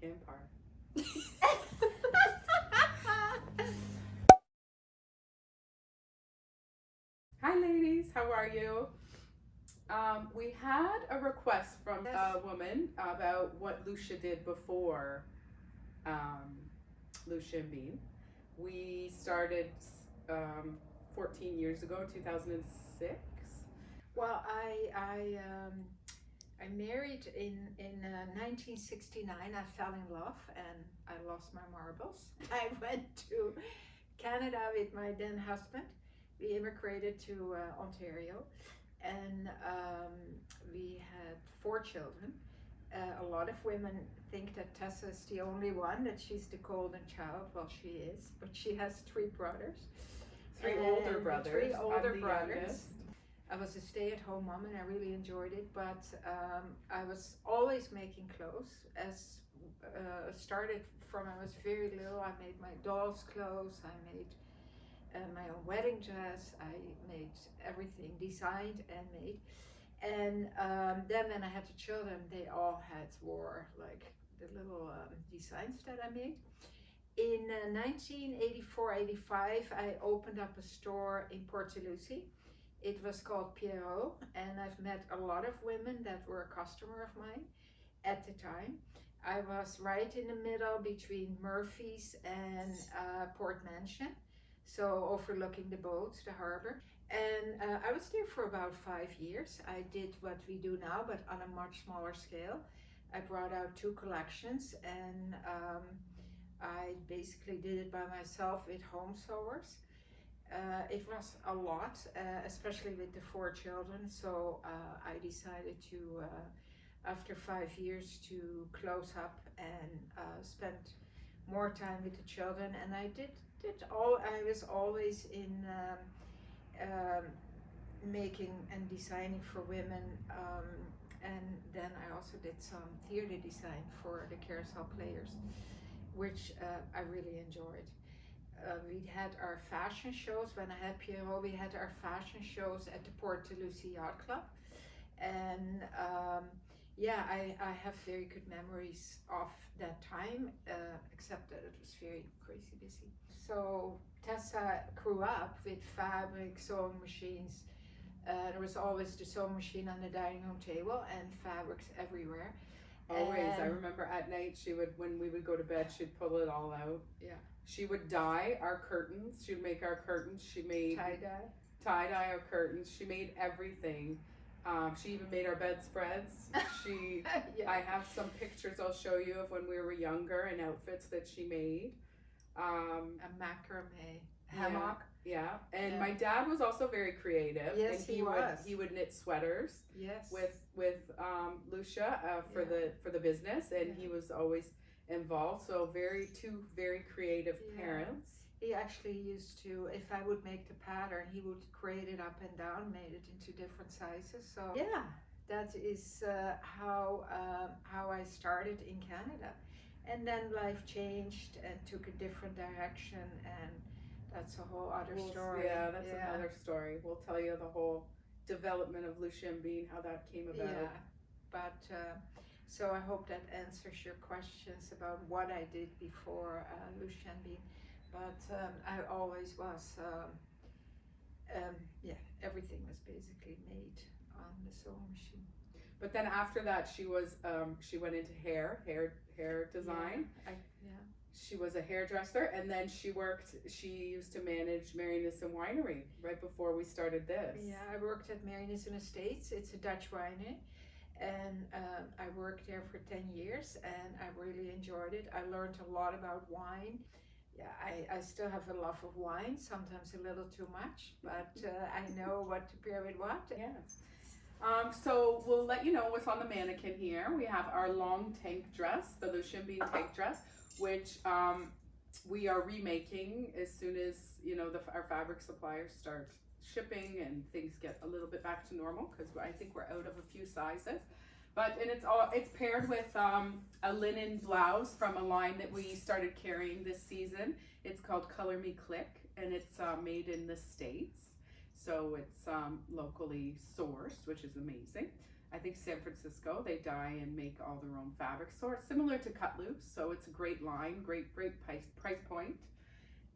vampire. Hi ladies, how are you? We had a request from a woman about what Lousje did before Lousje and Bean. We started 14 years ago, 2006. Well, I married in 1969. I fell in love and I lost my marbles. I went to Canada with my then husband. We immigrated to Ontario, and we had 4 children. A lot of women think that Tessa is the only one, that she's the golden child. Well, she is, but she has 3 brothers. Three older brothers. 3 older I'm the brothers. youngest. I was a stay-at-home mom and I really enjoyed it, but I was always making clothes. As started from I was very little. I made my dolls' clothes. I made my own wedding dress. I made everything, designed and made. And then when I had the children, they all wore like the little designs that I made. In 1984-85, I opened up a store in Port Dalhousie. It was called Pierrot, and I've met a lot of women that were a customer of mine at the time. I was right in the middle between Murphy's and Port Mansion, so overlooking the boat, the harbor. And I was there for about 5 years. I did what we do now, but on a much smaller scale. I brought out 2 collections, and I basically did it by myself with home sewers. It was a lot, especially with the 4 children, so I decided to, after 5 years, to close up and spend more time with the children. And I I was always in making and designing for women, and then I also did some theater design for the carousel players, which I really enjoyed. We had our fashion shows. When I had Pierrot, we had our fashion shows at the Port Dalhousie Yacht Club. And I have very good memories of that time, except that it was very crazy busy. So Tessa grew up with fabric, sewing machines. There was always the sewing machine on the dining room table and fabrics everywhere. Always. I remember at night when we would go to bed, she'd pull it all out. Yeah. She would dye our curtains. She'd make our curtains. She made tie-dye our curtains. She made everything. She even made our bedspreads. Yeah. I have some pictures I'll show you of when we were younger and outfits that she made. A macrame hammock. Yeah. And my dad was also very creative. Yes, and he was. He would knit sweaters. Yes. With Lousje for the business, and he was always involved. So 2 very creative parents. He actually used to, if I would make the pattern, he would grade it up and down, made it into different sizes. So yeah, that is how I started in Canada. And then life changed and took a different direction, and that's a whole other story. Yeah, that's another story. We'll tell you the whole development of Lousje and Bean, how that came about. Yeah, but so I hope that answers your questions about what I did before Lousje and Bean. But I always was, everything was basically made on the sewing machine. But then after that, she went into hair design. She was a hairdresser, and then she used to manage Mary Nissen Winery right before we started this. Yeah, I worked at Mary Nissen Estates. It's a Dutch winery, and I worked there for 10 years, and I really enjoyed it. I learned a lot about wine. Yeah, I still have a love of wine, sometimes a little too much, but I know what to pair with what. Yeah. So we'll let you know what's on the mannequin here. We have our long tank dress, the Lousje and Bean tank dress, which we are remaking as soon as our fabric suppliers start shipping and things get a little bit back to normal, because I think we're out of a few sizes. And it's paired with a linen blouse from a line that we started carrying this season. It's called Color Me Click, and it's made in the States. So it's locally sourced, which is amazing. I think San Francisco. They dye and make all their own fabrics. So it's similar to Cut Loose. So it's a great line, great price point.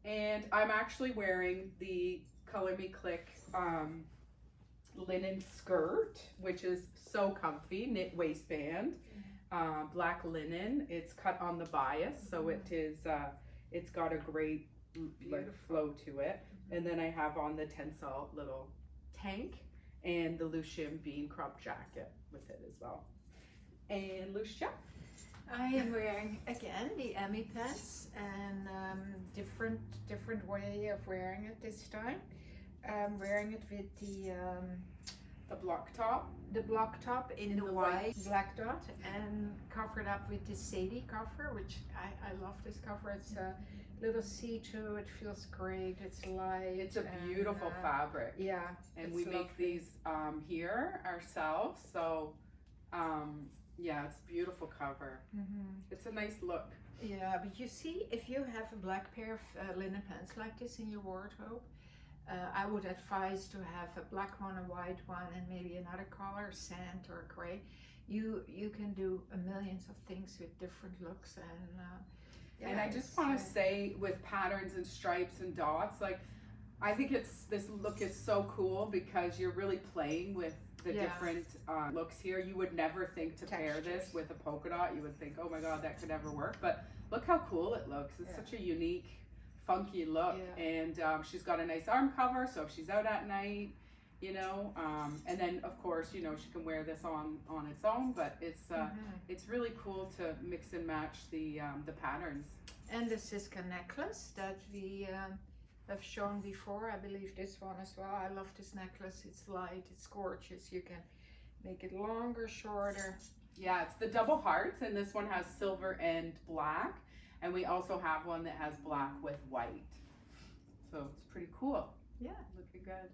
And I'm actually wearing the Color Me Click linen skirt, which is so comfy, knit waistband, black linen. It's cut on the bias, so it is. It's got a great like flow to it. And then I have on the Tensile little tank and the Lousje bean crop jacket with it as well. And Lousje? I am wearing again the Emmy pants, and different way of wearing it this time. I'm wearing it with the block top. The block top in the white black dot, and covered up with the Sadie cover, which I love this cover. It's a little see-through. It feels great. It's light. It's a beautiful fabric. Yeah, and we make these here ourselves. So yeah, it's a beautiful cover. It's a nice look. Yeah, but you see, if you have a black pair of linen pants like this in your wardrobe, I would advise to have a black one, a white one, and maybe another color, sand or gray. You can do millions of things with different looks, and I just want to say, with patterns and stripes and dots, like I think this look is so cool because you're really playing with the different looks here. You would never think to pair this with a polka dot. You would think, oh my god, that could never work. But look how cool it looks. It's such a unique, funky look. And she's got a nice arm cover, so if she's out at night, you know, and then of course, you know, she can wear this on its own, but it's really cool to mix and match the patterns. And the Siska necklace that we have shown before, I believe this one as well. I love this necklace. It's light, it's gorgeous. You can make it longer, shorter. Yeah, it's the double hearts, and this one has silver and black, and we also have one that has black with white. So it's pretty cool. Yeah, looking good.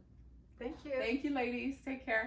Thank you. Thank you, ladies. Take care.